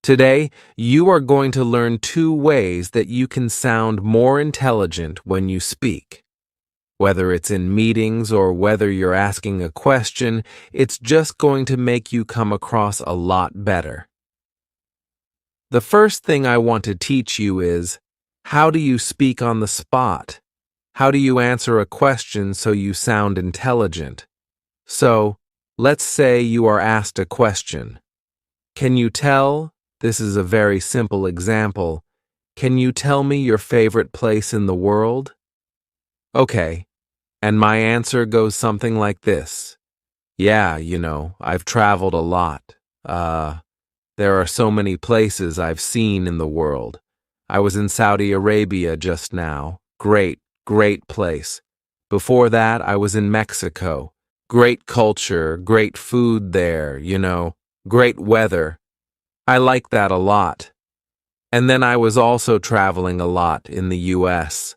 Today, you are going to learn 2 ways that you can sound more intelligent when you speak. Whether it's in meetings or whether you're asking a question, it's just going to make you come across a lot better. The first thing I want to teach you is, how do you speak on the spot? How do you answer a question so you sound intelligent? So, let's say you are asked a question. Can you tell? This is a very simple example. Can you tell me your favorite place in the world? Okay, and my answer goes something like this. Yeah, I've traveled a lot. There are so many places I've seen in the world. I was in Saudi Arabia just now. Great, great place. Before that, I was in Mexico. Great culture, great food there, great weather. I like that a lot. And then I was also traveling a lot in the US.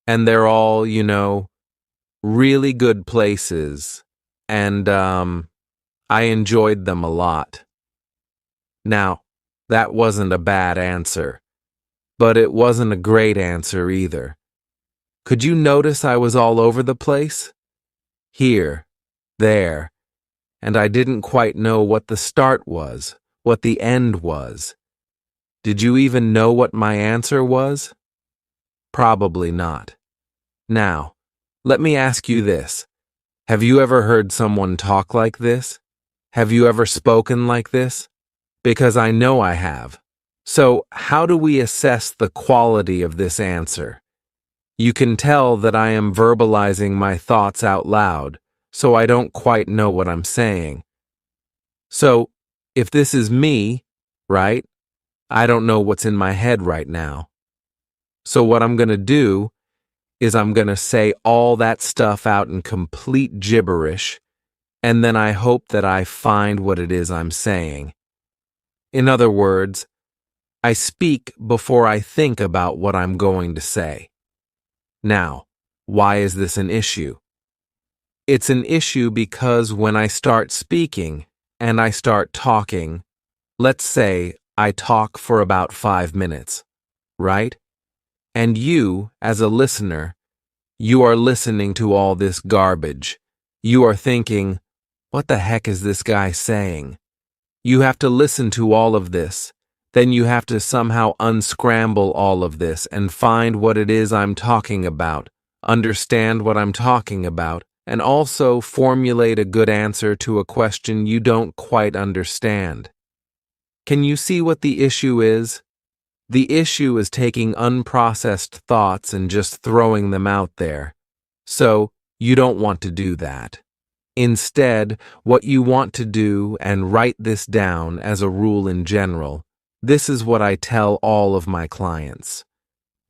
And they're all, really good places. And, I enjoyed them a lot. Now, that wasn't a bad answer, but it wasn't a great answer either. Could you notice I was all over the place? Here, there, and I didn't quite know what the start was, what the end was. Did you even know what my answer was? Probably not. Now, let me ask you this. Have you ever heard someone talk like this? Have you ever spoken like this? Because I know I have. So, how do we assess the quality of this answer? You can tell that I am verbalizing my thoughts out loud, so I don't quite know what I'm saying. So, if this is me, right, I don't know what's in my head right now. So what I'm going to do is I'm going to say all that stuff out in complete gibberish, and then I hope that I find what it is I'm saying. In other words, I speak before I think about what I'm going to say. Now, why is this an issue? It's an issue because when I start speaking and I start talking, let's say I talk for about 5 minutes, right? And you, as a listener, you are listening to all this garbage. You are thinking, what the heck is this guy saying? You have to listen to all of this. Then you have to somehow unscramble all of this and find what it is I'm talking about, understand what I'm talking about, and also formulate a good answer to a question you don't quite understand. Can you see what the issue is? The issue is taking unprocessed thoughts and just throwing them out there. So, you don't want to do that. Instead, what you want to do, and write this down as a rule in general, this is what I tell all of my clients.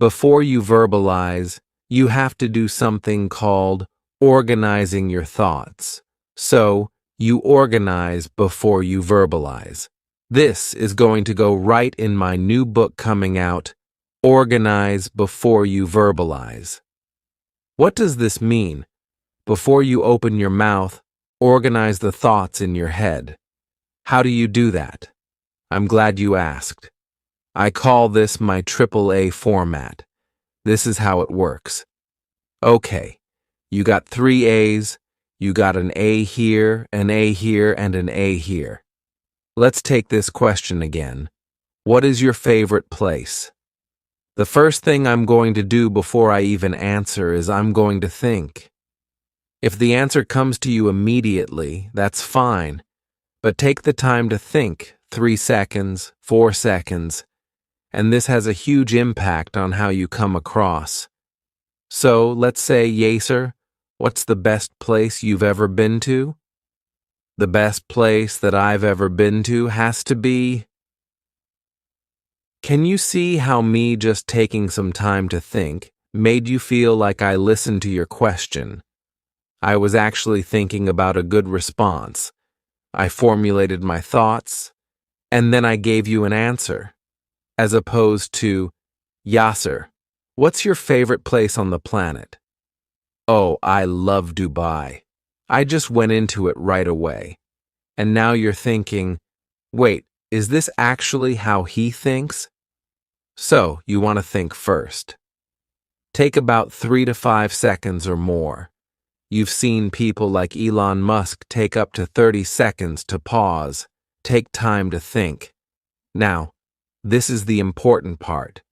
Before you verbalize, you have to do something called organizing your thoughts. So, you organize before you verbalize. This is going to go right in my new book coming out, Organize Before You Verbalize. What does this mean? Before you open your mouth, organize the thoughts in your head. How do you do that? I'm glad you asked. I call this my AAA format. This is how it works. Okay, you got 3 A's, you got an A here, an A here, and an A here. Let's take this question again. What is your favorite place? The first thing I'm going to do before I even answer is I'm going to think. If the answer comes to you immediately, that's fine, but take the time to think, 3 seconds, 4 seconds, and this has a huge impact on how you come across. So, let's say, Yaser, what's the best place you've ever been to? The best place that I've ever been to has to be... Can you see how me just taking some time to think made you feel like I listened to your question? I was actually thinking about a good response. I formulated my thoughts, and then I gave you an answer, as opposed to, Yasser, what's your favorite place on the planet? Oh, I love Dubai. I just went into it right away. And now you're thinking, wait, Is this actually how he thinks? So, you want to think first. Take about 3 to 5 seconds or more. You've seen people like Elon Musk take up to 30 seconds to pause, take time to think. Now, this is the important part.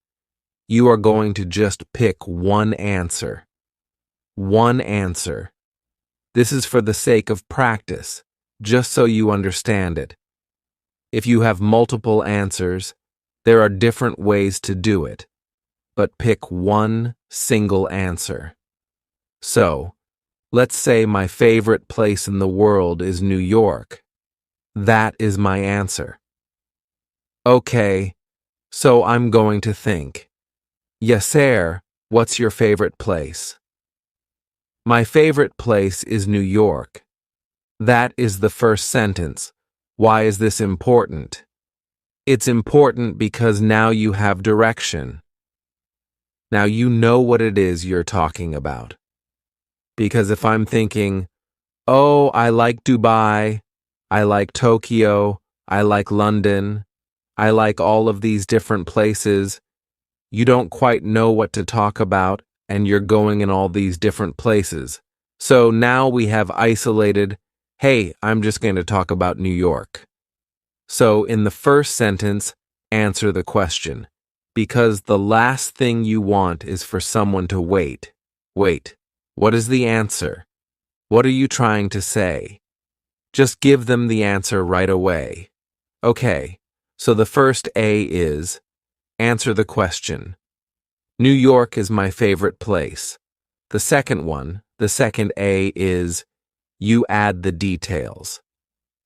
You are going to just pick one answer. One answer. This is for the sake of practice, just so you understand it. If you have multiple answers, there are different ways to do it, but pick one single answer. So, let's say my favorite place in the world is New York. That is my answer. Okay, so I'm going to think. Yasser, what's your favorite place? My favorite place is New York. That is the first sentence. Why is this important? It's important because now you have direction. Now you know what it is you're talking about. Because if I'm thinking, oh, I like Dubai, I like Tokyo, I like London, I like all of these different places, you don't quite know what to talk about, and you're going in all these different places. So now we have isolated, hey, I'm just going to talk about New York. So in the first sentence, answer the question, because the last thing you want is for someone to wait. Wait, what is the answer? What are you trying to say? Just give them the answer right away. Okay, so the first A is, answer the question. New York is my favorite place. The second one, the second A is, you add the details.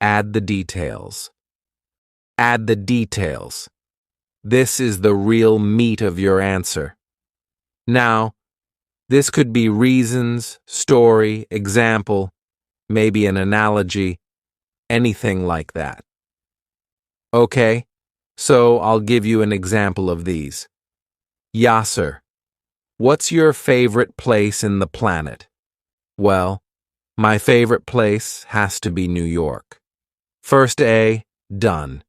Add the details. Add the details. This is the real meat of your answer. Now, this could be reasons, story, example, maybe an analogy, anything like that. Okay, so I'll give you an example of these. Yasser, what's your favorite place in the planet? Well, my favorite place has to be New York. First A, done.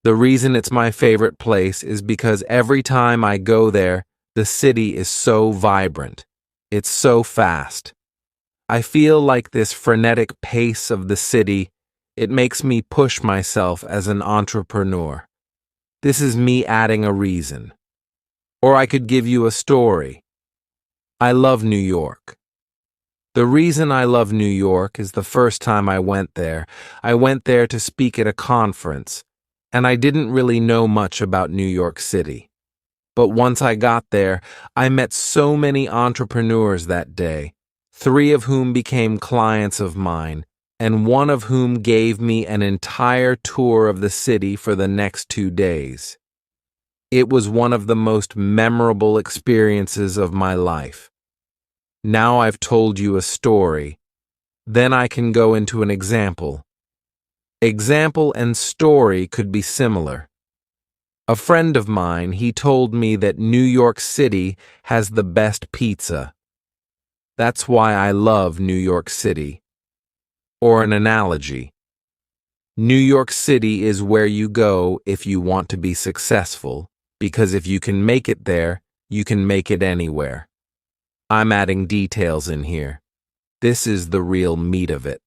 The reason it's my favorite place is because every time I go there, the city is so vibrant. It's so fast. I feel like this frenetic pace of the city, it makes me push myself as an entrepreneur. This is me adding a reason. Or I could give you a story. I love New York. The reason I love New York is the first time I went there to speak at a conference, and I didn't really know much about New York City. But once I got there, I met so many entrepreneurs that day, 3 of whom became clients of mine, and 1 of whom gave me an entire tour of the city for the next 2 days. It was one of the most memorable experiences of my life. Now I've told you a story. Then I can go into an example. Example and story could be similar. A friend of mine, he told me that New York City has the best pizza. That's why I love New York City. Or an analogy. New York City is where you go if you want to be successful, because if you can make it there, you can make it anywhere. I'm adding details in here. This is the real meat of it.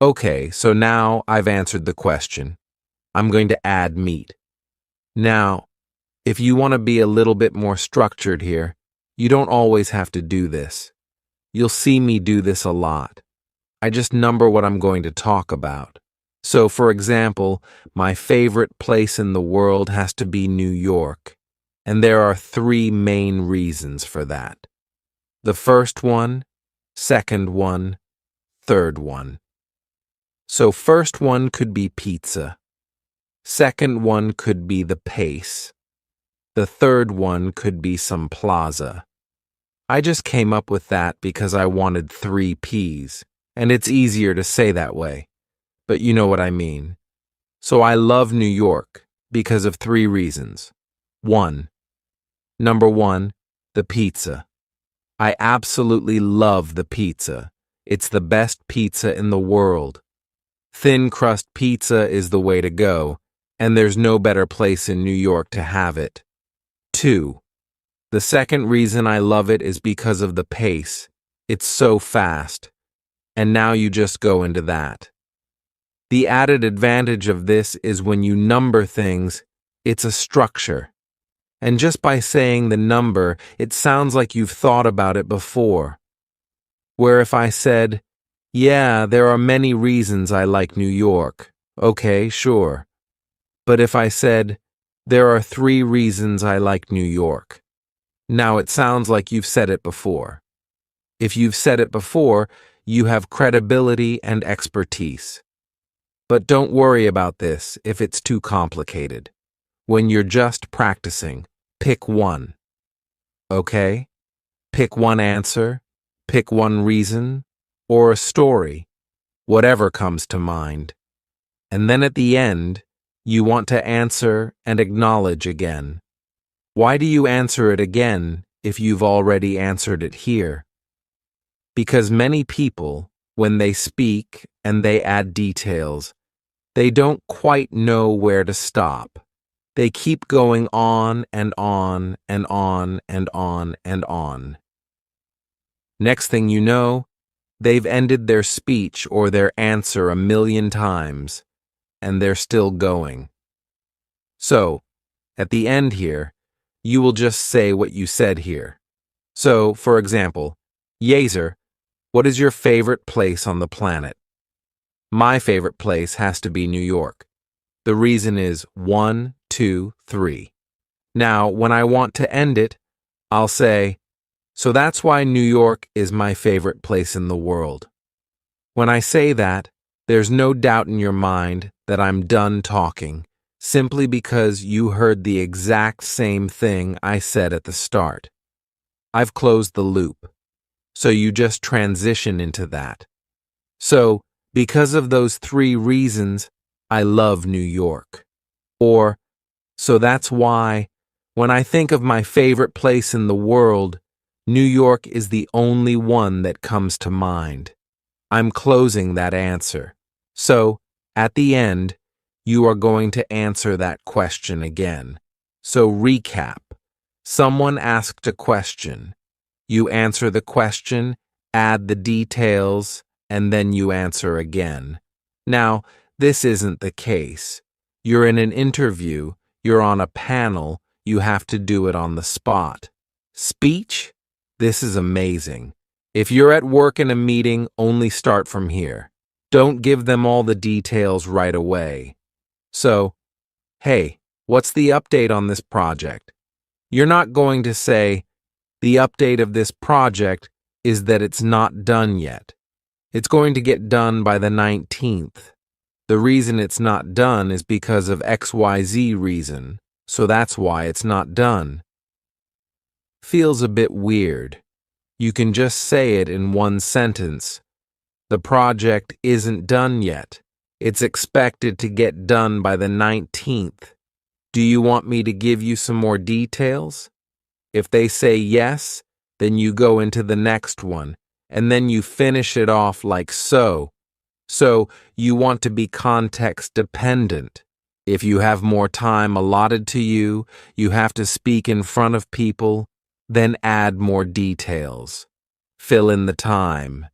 Okay, so now I've answered the question. I'm going to add meat. Now, if you want to be a little bit more structured here, you don't always have to do this. You'll see me do this a lot. I just number what I'm going to talk about. So, for example, my favorite place in the world has to be New York, and there are 3 main reasons for that. The first one, second one, third one. So first one could be pizza. Second one could be the pace. The third one could be some plaza. I just came up with that because I wanted 3 P's, and it's easier to say that way. But you know what I mean. So I love New York because of 3 reasons. Number 1, the pizza. I absolutely love the pizza. It's the best pizza in the world. Thin crust pizza is the way to go, and there's no better place in New York to have it. 2. The second reason I love it is because of the pace. It's so fast. And now you just go into that. The added advantage of this is when you number things, it's a structure. And just by saying the number, it sounds like you've thought about it before. Where if I said, yeah, there are many reasons I like New York. Okay, sure. But if I said, there are 3 reasons I like New York. Now it sounds like you've said it before. If you've said it before, you have credibility and expertise. But don't worry about this if it's too complicated. When you're just practicing, pick one. Okay? Pick one answer, pick one reason, or a story, whatever comes to mind. And then at the end, you want to answer and acknowledge again. Why do you answer it again if you've already answered it here? Because many people, when they speak and they add details, they don't quite know where to stop. They keep going on and on and on and on and on. Next thing you know, they've ended their speech or their answer 1,000,000 times, and they're still going. So, at the end here, you will just say what you said here. So, for example, Yezer, what is your favorite place on the planet? My favorite place has to be New York. The reason is 1, 2, 3. Now, when I want to end it, I'll say, so that's why New York is my favorite place in the world. When I say that, there's no doubt in your mind that I'm done talking, simply because you heard the exact same thing I said at the start. I've closed the loop, so you just transition into that. So, because of those 3 reasons, I love New York. Or, so that's why, when I think of my favorite place in the world, New York is the only one that comes to mind. I'm closing that answer. So, at the end, you are going to answer that question again. So recap. Someone asked a question. You answer the question, add the details, and then you answer again. Now, this isn't the case. You're in an interview, you're on a panel, you have to do it on the spot. Speech? This is amazing. If you're at work in a meeting, only start from here. Don't give them all the details right away. So, hey, what's the update on this project? You're not going to say, the update of this project is that it's not done yet. It's going to get done by the 19th. The reason it's not done is because of XYZ reason, so that's why it's not done. Feels a bit weird. You can just say it in one sentence. The project isn't done yet. It's expected to get done by the 19th. Do you want me to give you some more details? If they say yes, then you go into the next one, and then you finish it off like so. So, you want to be context dependent. If you have more time allotted to you, you have to speak in front of people, then add more details. Fill in the time.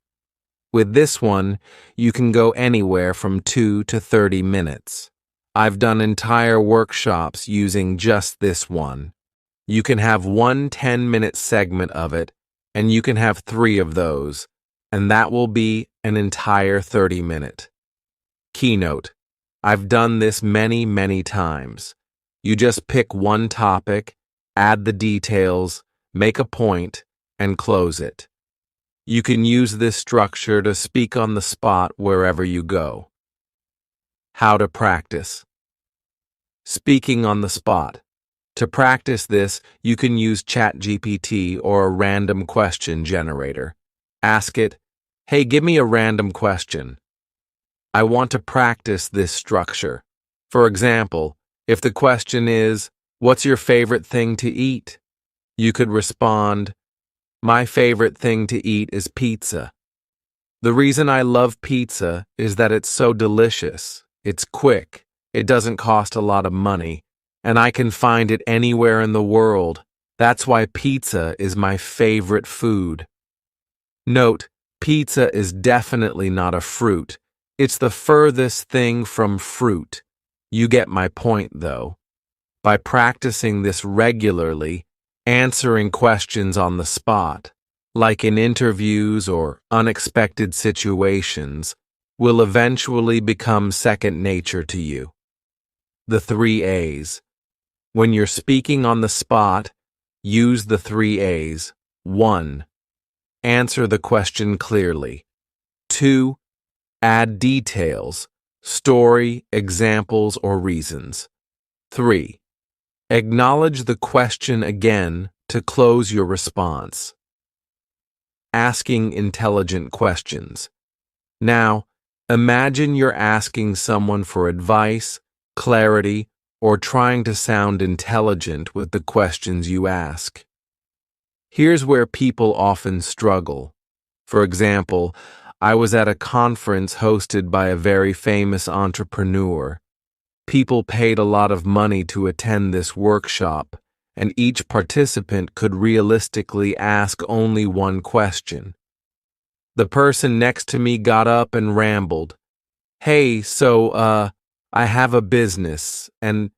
With this one, you can go anywhere from 2 to 30 minutes. I've done entire workshops using just this one. You can have one 10-minute segment of it, and you can have 3 of those, and that will be an entire 30-minute. Keynote. I've done this many, many times. You just pick one topic, add the details, make a point, and close it. You can use this structure to speak on the spot wherever you go. How to practice. Speaking on the spot. To practice this, you can use ChatGPT or a random question generator. Ask it, hey, give me a random question. I want to practice this structure. For example, if the question is, what's your favorite thing to eat? You could respond, my favorite thing to eat is pizza. The reason I love pizza is that it's so delicious, it's quick, It doesn't cost a lot of money, and I can find it anywhere in the world. That's why pizza is my favorite food. Note, pizza is definitely not a fruit. It's the furthest thing from fruit. You get my point, though. By practicing this regularly, answering questions on the spot, like in interviews or unexpected situations, will eventually become second nature to you. The 3 A's. When you're speaking on the spot, use the 3 A's. 1. Answer the question clearly. 2. Add details, story, examples, or reasons. 3. Acknowledge the question again to close your response. Asking intelligent questions. Now, imagine you're asking someone for advice, clarity, or trying to sound intelligent with the questions you ask. Here's where people often struggle. For example, I was at a conference hosted by a very famous entrepreneur. People paid a lot of money to attend this workshop, and each participant could realistically ask only one question. The person next to me got up and rambled. Hey, I have a business, and,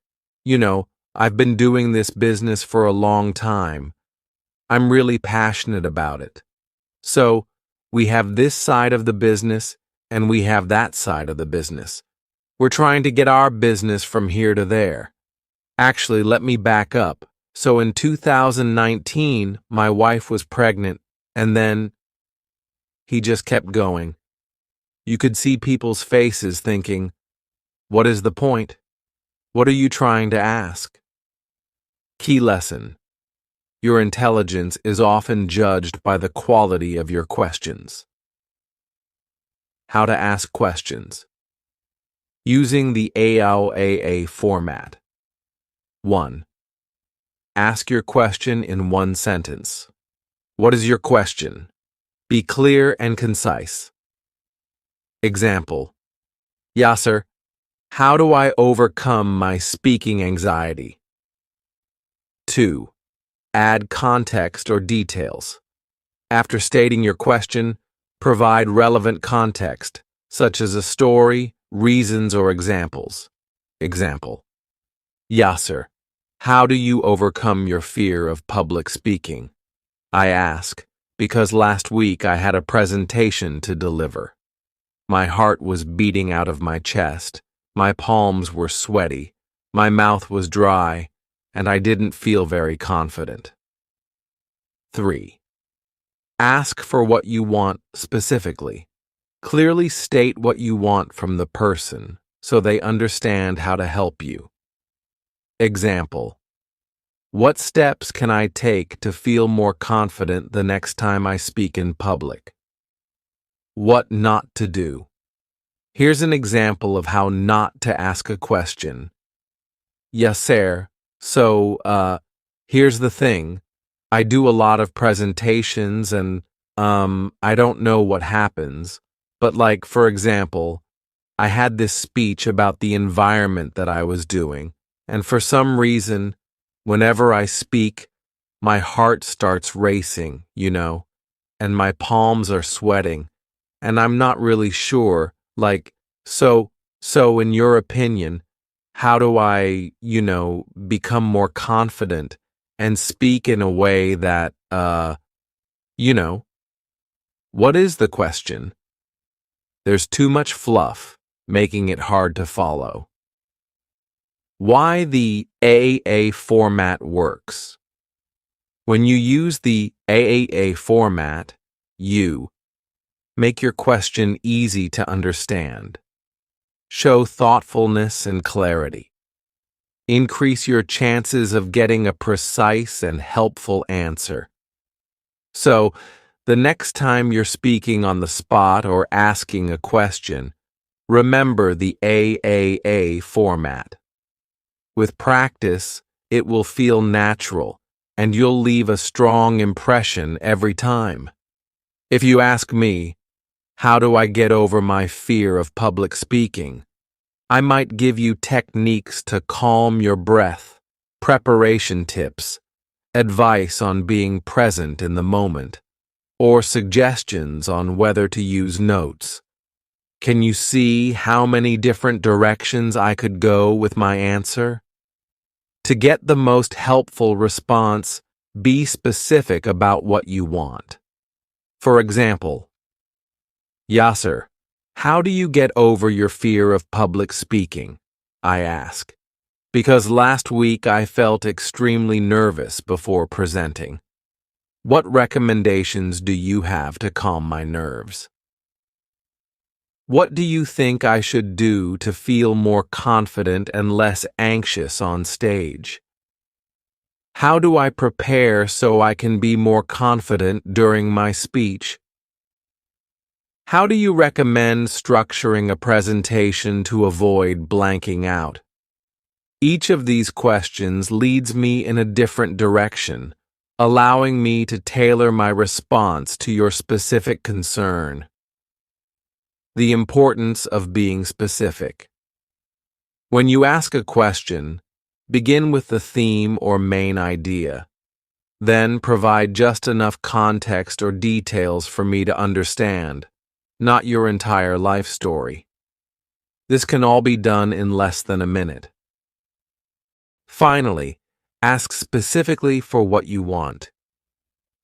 I've been doing this business for a long time. I'm really passionate about it. So, we have this side of the business, and we have that side of the business. We're trying to get our business from here to there. Actually, let me back up. So in 2019, my wife was pregnant, and then he just kept going. You could see people's faces thinking, what is the point? What are you trying to ask? Key lesson. Your intelligence is often judged by the quality of your questions. How to ask questions. Using the AOAA format. 1. Ask your question in one sentence. What is your question? Be clear and concise. Example. Yasser, how do I overcome my speaking anxiety? 2. Add context or details. After stating your question, provide relevant context, such as a story, reasons, or examples. Example. Yasser, how do you overcome your fear of public speaking? I ask, because last week I had a presentation to deliver. My heart was beating out of my chest, my palms were sweaty, my mouth was dry, and I didn't feel very confident. 3. Ask for what you want specifically. Clearly state what you want from the person so they understand how to help you. Example. What steps can I take to feel more confident the next time I speak in public? What not to do. Here's an example of how not to ask a question. Yasser, here's the thing. I do a lot of presentations and, I don't know what happens. But for example, I had this speech about the environment that I was doing, and for some reason, whenever I speak, my heart starts racing, and my palms are sweating, and I'm not really sure, so in your opinion, how do I, become more confident and speak in a way that, what is the question? There's too much fluff, making it hard to follow. Why the AAA format works. When you use the AAA format, you make your question easy to understand. Show thoughtfulness and clarity. Increase your chances of getting a precise and helpful answer. So, the next time you're speaking on the spot or asking a question, remember the AAA format. With practice, it will feel natural, and you'll leave a strong impression every time. If you ask me, how do I get over my fear of public speaking? I might give you techniques to calm your breath, preparation tips, advice on being present in the moment, or suggestions on whether to use notes. Can you see how many different directions I could go with my answer? To get the most helpful response, be specific about what you want. For example, Yasser, how do you get over your fear of public speaking? I ask, because last week I felt extremely nervous before presenting. What recommendations do you have to calm my nerves? What do you think I should do to feel more confident and less anxious on stage? How do I prepare so I can be more confident during my speech? How do you recommend structuring a presentation to avoid blanking out? Each of these questions leads me in a different direction, allowing me to tailor my response to your specific concern. The importance of being specific. When you ask a question, begin with the theme or main idea. Then provide just enough context or details for me to understand, not your entire life story. This can all be done in less than a minute. Finally, ask specifically for what you want.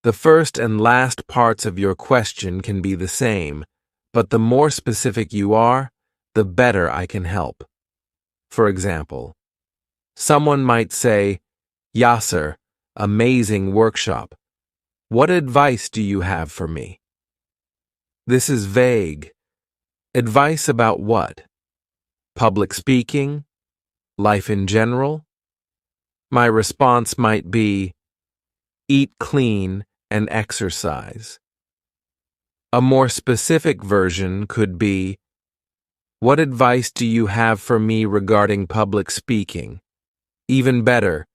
The first and last parts of your question can be the same, but the more specific you are, the better I can help. For example, someone might say, Yasser, amazing workshop. What advice do you have for me? This is vague. Advice about what? Public speaking? Life in general? My response might be, eat clean and exercise. A more specific version could be, what advice do you have for me regarding public speaking? Even better,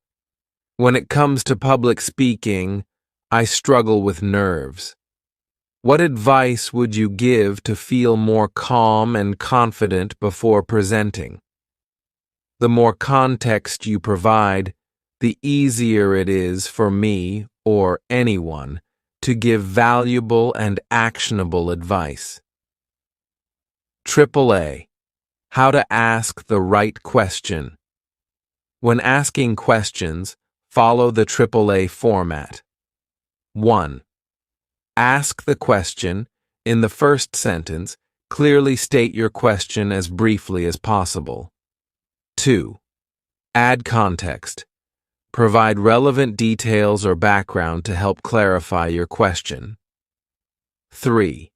when it comes to public speaking, I struggle with nerves. What advice would you give to feel more calm and confident before presenting? The more context you provide, the easier it is for me or anyone to give valuable and actionable advice. AAA. How to ask the right question. When asking questions, follow the AAA format. 1. Ask the question. In the first sentence, clearly state your question as briefly as possible. 2. Add context. Provide relevant details or background to help clarify your question. 3.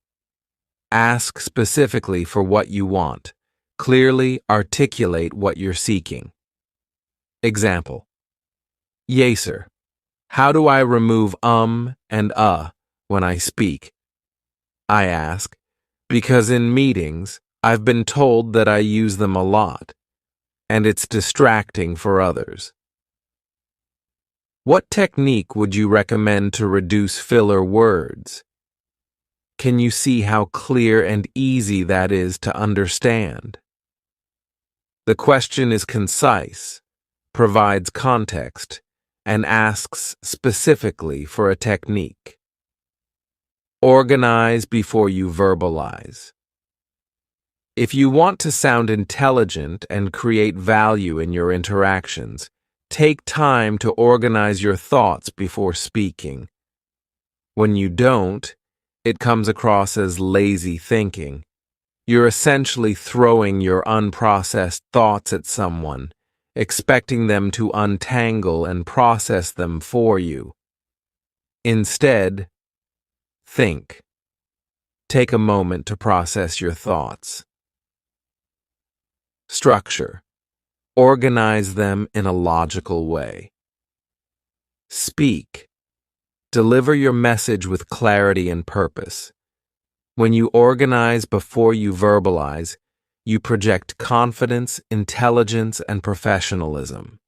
Ask specifically for what you want. Clearly articulate what you're seeking. Example. Yasser, how do I remove and when I speak? I ask, because in meetings, I've been told that I use them a lot, and it's distracting for others. What technique would you recommend to reduce filler words? Can you see how clear and easy that is to understand? The question is concise, provides context, and asks specifically for a technique. Organize before you verbalize. If you want to sound intelligent and create value in your interactions, take time to organize your thoughts before speaking. When you don't, it comes across as lazy thinking. You're essentially throwing your unprocessed thoughts at someone, expecting them to untangle and process them for you. Instead, think. Take a moment to process your thoughts. Structure. Organize them in a logical way. Speak. Deliver your message with clarity and purpose. When you organize before you verbalize, you project confidence, intelligence, and professionalism.